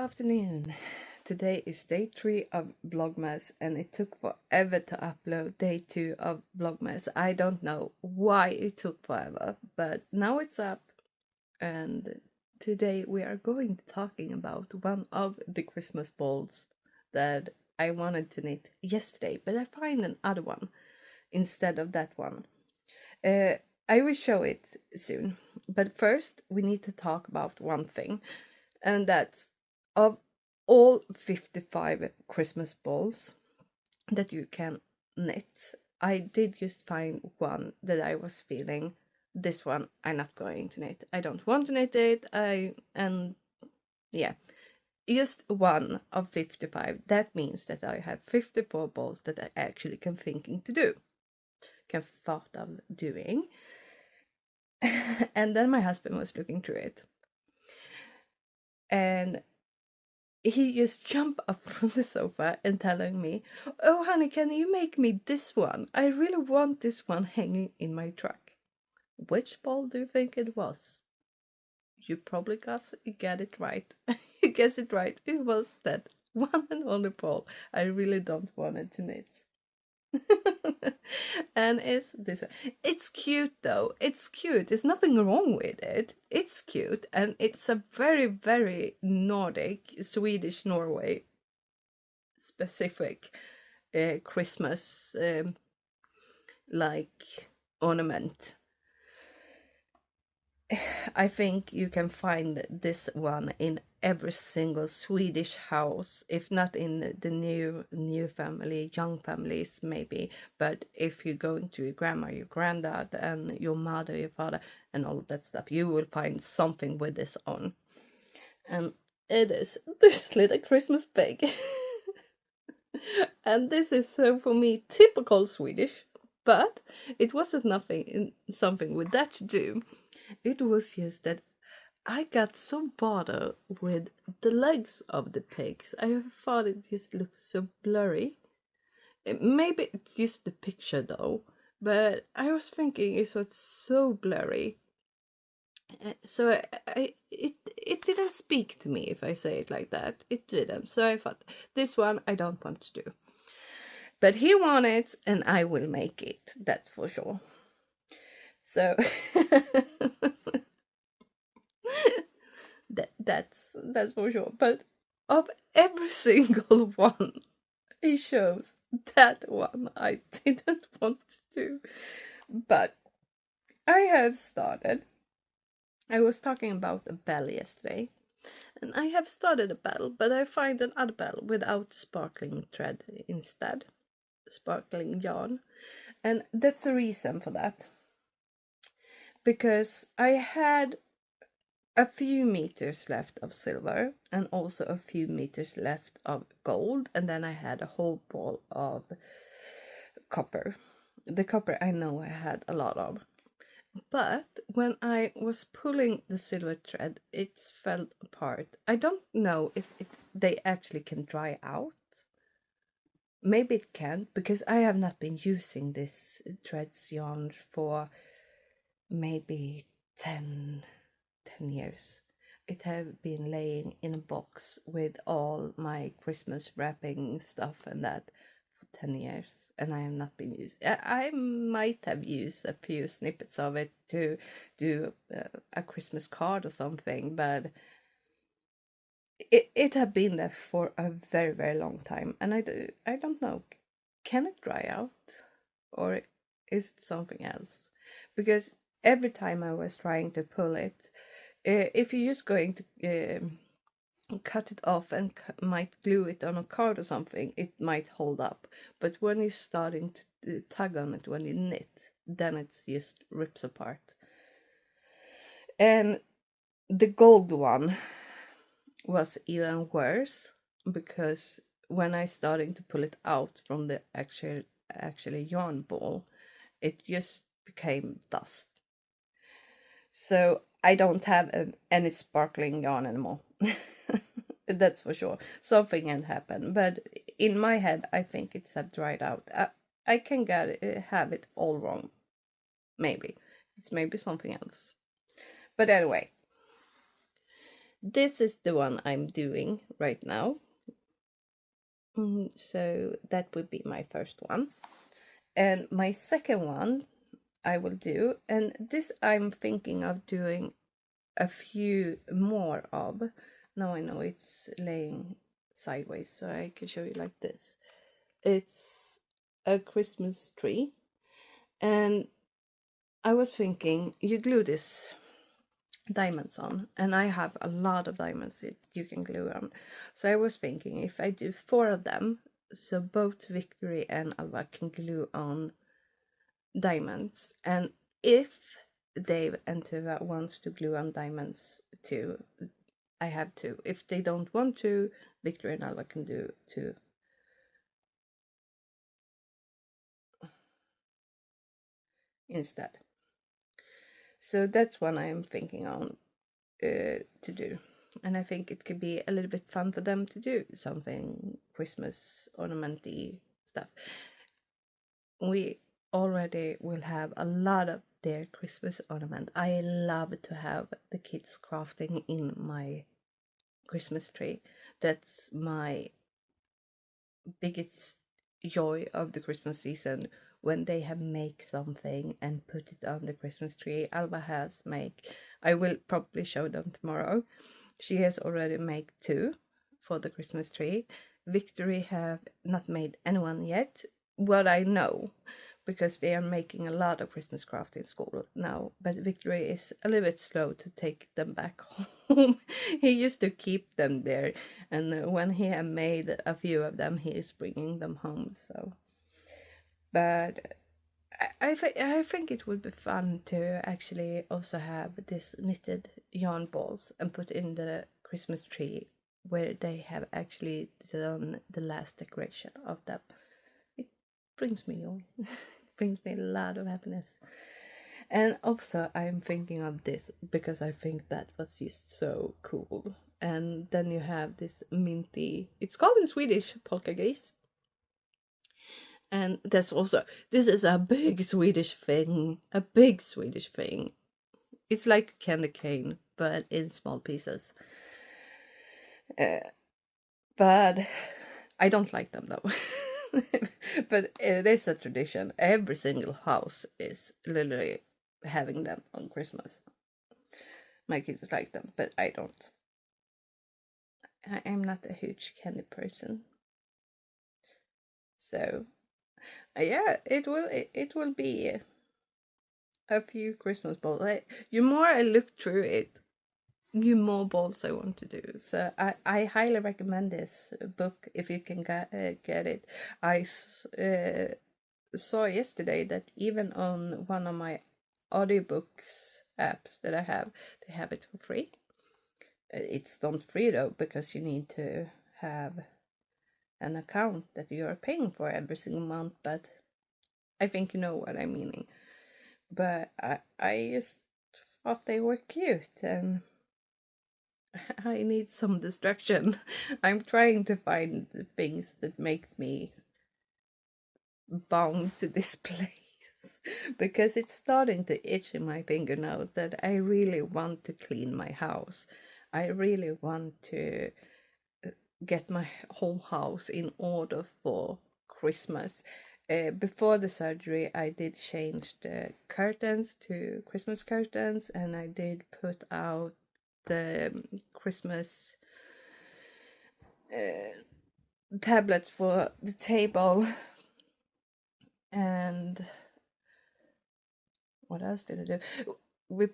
afternoon. Today is day 3 of Vlogmas and it took forever to upload day 2 of Vlogmas. I don't know why it took forever, but now it's up and today we are going to talking about one of the Christmas balls that I wanted to knit yesterday, but I find another one instead of that one. I will show it soon, but first we need to talk about one thing, and that's of all 55 Christmas balls that you can knit, I did just find one that I was feeling, this one I'm not going to knit. I don't want to knit it. Just one of 55. That means that I have 54 balls that I actually can thought of doing. And then my husband was looking through it. And he just jumped up from the sofa and telling me, "Oh, honey, can you make me this one? I really want this one hanging in my truck." Which ball do you think it was? You probably get it right. You guessed it right. It was that one and only ball I really don't want it to knit. And it's this one. It's cute though. It's cute. There's nothing wrong with it. It's cute, and it's a very, very Nordic, Swedish, Norway specific Christmas like ornament. I think you can find this one in every single Swedish house, if not in the new family, young families maybe, but if you're going to your grandma, your granddad, and your mother, your father, and all of that stuff, you will find something with this on. And it is this little Christmas pig. And this is for me typical Swedish, but it wasn't something with that to do. It was just that I got so bothered with the legs of the pigs. I thought it just looked so blurry. Maybe it's just the picture though, but I was thinking it was so blurry. So it didn't speak to me, if I say it like that. It didn't. So I thought, this one I don't want to do. But he wanted it, and I will make it. That's for sure. So that's for sure. But of every single one he shows, that one I didn't want to do. But I have started. I was talking about a bell yesterday, and I have started a bell, but I find another bell without sparkling thread instead, sparkling yarn, and that's a reason for that. Because I had a few meters left of silver and also a few meters left of gold, and then I had a whole ball of copper. The copper I know I had a lot of, but when I was pulling the silver thread, it fell apart. I don't know if they actually can dry out. Maybe it can, because I have not been using this threads yarn for maybe 10 years. It have been laying in a box with all my Christmas wrapping stuff and that for 10 years, and I have not been using. I might have used a few snippets of it to do a Christmas card or something, but it had been there for a very, very long time, and I don't know, can it dry out or is it something else? Because every time I was trying to pull it, if you're just going to cut it off and might glue it on a card or something, it might hold up. But when you're starting to tug on it when you knit, then it just rips apart. And the gold one was even worse, because when I started to pull it out from the actually yarn ball, it just became dust. So I don't have any sparkling yarn anymore. That's for sure. Something had happened, but in my head I think it's have dried out. I can have it all wrong. Maybe it's maybe something else. But anyway, This is the one I'm doing right now. So that would be my first one. And my second one I will do, and this I'm thinking of doing a few more of. Now I know it's laying sideways, so I can show you like this. It's a Christmas tree, and I was thinking you glue this diamonds on, and I have a lot of diamonds that you can glue on. So I was thinking if I do 4 of them, so both Victory and Alva can glue on diamonds, and if Dave and Tuva wants to glue on diamonds too, I have to. If they don't want to, Victory and Alva can do too. Instead. So that's one I'm thinking on to do. And I think it could be a little bit fun for them to do something Christmas ornamenty stuff. We already will have a lot of their Christmas ornament. I love to have the kids crafting in my Christmas tree. That's my biggest joy of the Christmas season, when they have make something and put it on the Christmas tree. Alba has make, I will probably show them tomorrow. She has already made 2 for the Christmas tree. Victory have not made anyone yet, what I know, because they are making a lot of Christmas craft in school now. But Victory is a little bit slow to take them back home. He used to keep them there, and when he had made a few of them, he is bringing them home. So, but I think it would be fun to actually also have this knitted yarn balls and put in the Christmas tree where they have actually done the last decoration of them. It brings me joy. It brings me a lot of happiness. And also I'm thinking of this because I think that was just so cool. And then you have this minty, it's called in Swedish polka gris. And that's also, this is a big Swedish thing. A big Swedish thing. It's like candy cane, but in small pieces. But I don't like them though. But it is a tradition. Every single house is literally having them on Christmas. My kids like them, but I don't. I am not a huge candy person. So yeah, it will be a few Christmas balls. The more I look through it, the more balls I want to do. So I highly recommend this book if you can get it. I saw yesterday that even on one of my audiobooks apps that I have, they have it for free. It's not free though, because you need to have an account that you are paying for every single month, but I think you know what I'm meaning. But I just thought they were cute, and I need some distraction. I'm trying to find the things that make me bound to this place. Because it's starting to itch in my finger now that I really want to clean my house. I really want to get my whole house in order for Christmas. Before the surgery, I did change the curtains to Christmas curtains, and I did put out the Christmas tablets for the table. And what else did I do? We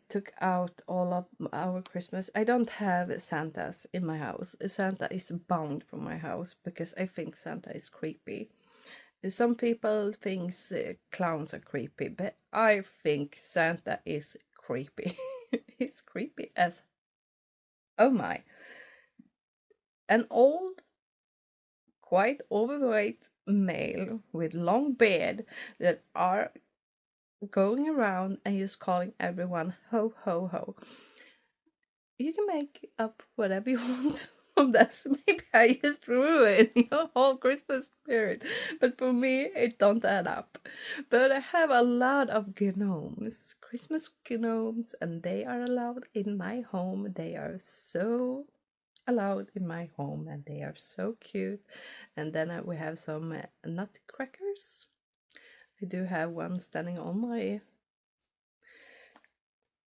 took out all of our Christmas. I don't have Santas in my house. Santa is bound from my house because I think Santa is creepy. Some people think clowns are creepy, but I think Santa is creepy. He's creepy as, oh my. An old, quite overweight male with long beard that are going around and just calling everyone ho ho ho. You can make up whatever you want of this. Maybe I just ruined your whole Christmas spirit. But for me, it don't add up. But I have a lot of gnomes, Christmas gnomes, and they are allowed in my home. They are so allowed in my home, and they are so cute. And then we have some nutcrackers. I do have one standing on my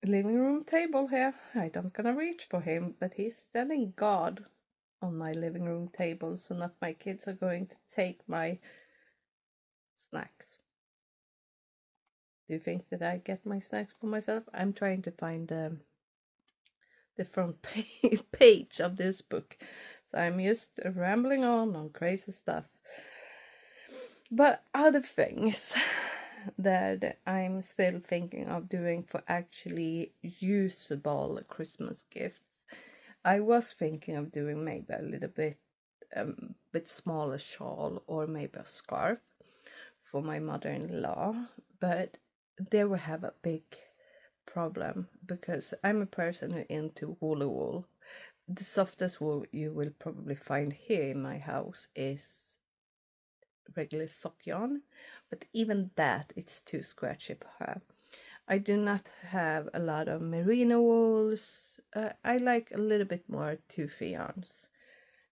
living room table here. I don't gonna reach for him, but he's standing guard on my living room table, so not my kids are going to take my snacks. Do you think that I get my snacks for myself? I'm trying to find the front page of this book, so I'm just rambling on crazy stuff. But other things that I'm still thinking of doing for actually usable Christmas gifts. I was thinking of doing maybe a little bit smaller shawl or maybe a scarf for my mother-in-law, but they will have a big problem because I'm a person who into woolly wool. The softest wool you will probably find here in my house is regular sock yarn, but even that it's too scratchy for her. I do not have a lot of merino wools. I like a little bit more toothy yarns.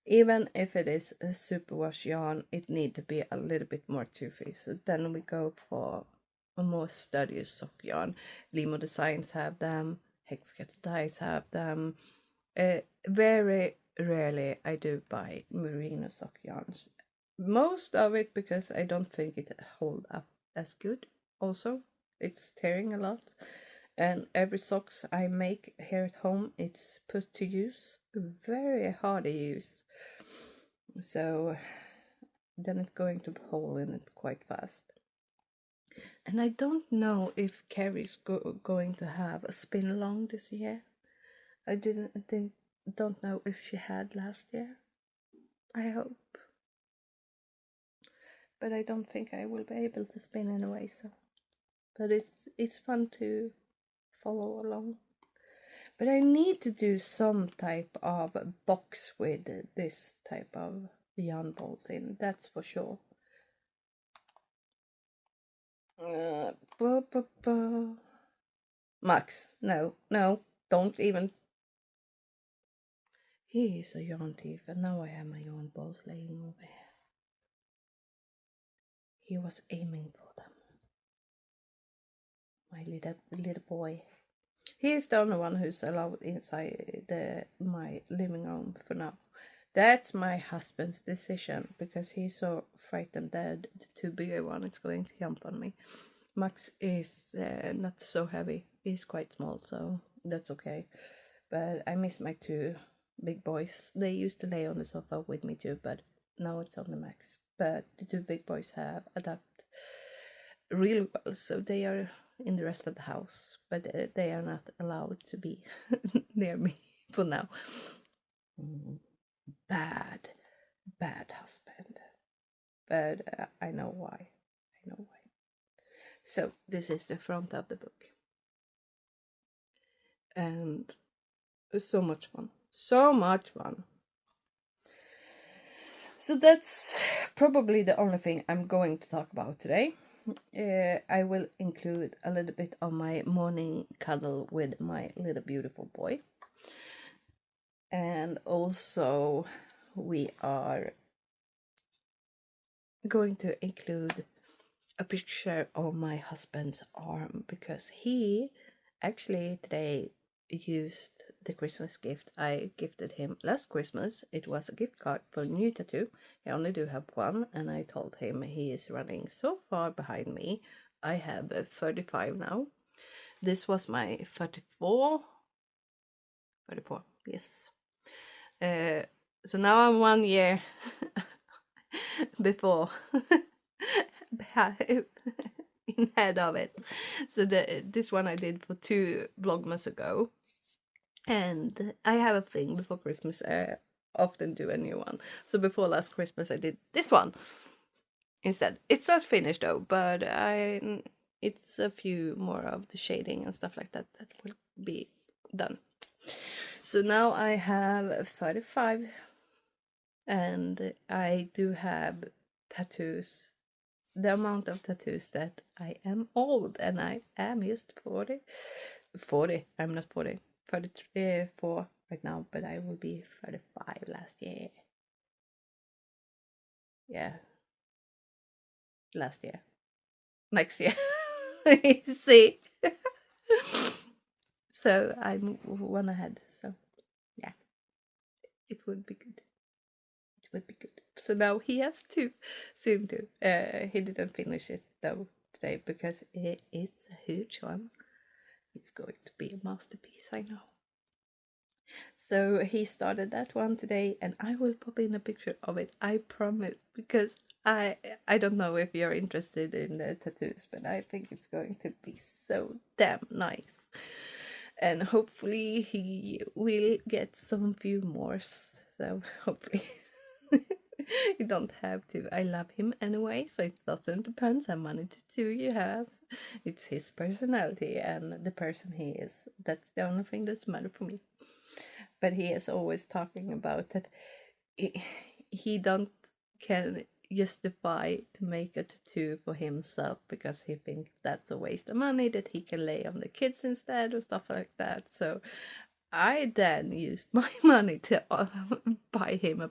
Even if it is a superwash yarn, it need to be a little bit more toothy. So then we go for a more sturdy sock yarn. Limo Designs have them. Hexkettle Dyes have them. Very rarely I do buy merino sock yarns. Most of it because I don't think it hold up as good. Also, it's tearing a lot, and every socks I make here at home, it's put to use, very hard to use. So then it's going to hole in it quite fast. And I don't know if Carrie's going to have a spin along this year. I don't know if she had last year. I hope. But I don't think I will be able to spin anyway, so. But it's fun to follow along. But I need to do some type of box with this type of yarn balls in, that's for sure. Max, no, don't even. He is a yarn thief, and now I have my yarn balls laying over here. He was aiming for them. My little boy. He is the only one who's allowed inside my living room for now. That's my husband's decision, because he's so frightened that the two bigger one is going to jump on me. Max is not so heavy. He's quite small, so that's okay. But I miss my two big boys. They used to lay on the sofa with me too, but now it's only Max. But the two big boys have adapted really well, so they are in the rest of the house, but they are not allowed to be near me for now. Bad husband. But I know why. So this is the front of the book, and it's so much fun. So that's probably the only thing I'm going to talk about today. I will include a little bit of my morning cuddle with my little beautiful boy. And also we are going to include a picture of my husband's arm, because he actually today used the Christmas gift I gifted him last Christmas. It was a gift card for a new tattoo. I only do have one, and I told him he is running so far behind me. I have 35 now. This was my 34, yes. So now I'm 1 year before in head of it. So this one I did for 2 Vlogmas ago. And I have a thing before Christmas. I often do a new one. So before last Christmas I did this one instead. It's not finished though, but it's a few more of the shading and stuff like that will be done. So now I have 35, and I do have tattoos. The amount of tattoos that I am old, and I am just 40. 40, I'm not 40. 34 right now, but I will be 35 last year. Yeah, last year. Next year. You see? So I'm one ahead. So yeah, it would be good. It would be good. So now he has to soon do. He didn't finish it though today because it's a huge one. It's going to be a masterpiece, I know. So he started that one today, and I will pop in a picture of it, I promise, because I don't know if you're interested in the tattoos, but I think it's going to be so damn nice. And hopefully he will get some few more, so hopefully. You don't have to. I love him anyway, so it doesn't depend how many tattoos he has. It's his personality and the person he is. That's the only thing that's matter for me. But he is always talking about that he don't can justify to make a tattoo for himself because he thinks that's a waste of money that he can lay on the kids instead or stuff like that. So I then used my money to buy him a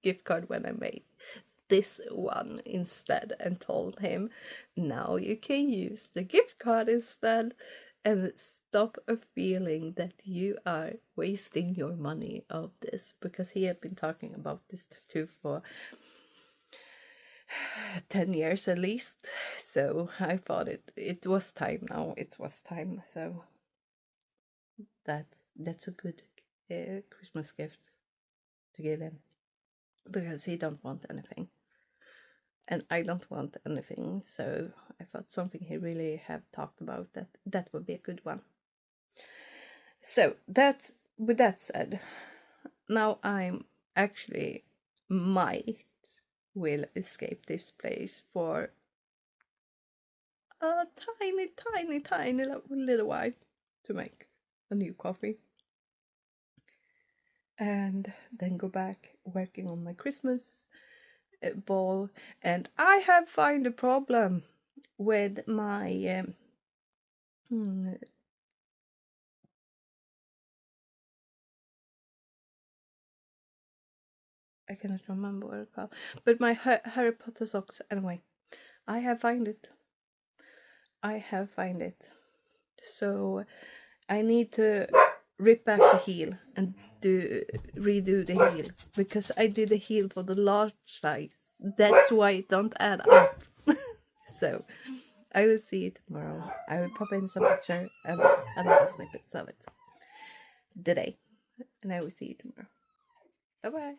gift card when I made this one instead, and told him, now you can use the gift card instead and stop a feeling that you are wasting your money of this, because he had been talking about this tattoo for 10 years at least. So I thought it was time now. It was time. So that's a good Christmas gift to give him, because he don't want anything and I don't want anything. So I thought something he really have talked about, that would be a good one. So that's, with that said, now I'm actually might will escape this place for a tiny little while to make a new coffee, and then go back working on my Christmas ball. And I have found a problem with my I cannot remember what it's called, but my Harry Potter socks. Anyway, I have found it. So I need to rip back the heel and redo the heel, because I did a heel for the large size. That's why it don't add up. So I will see you tomorrow. I will pop in some picture and another snippets of it today, and I will see you tomorrow. Bye bye.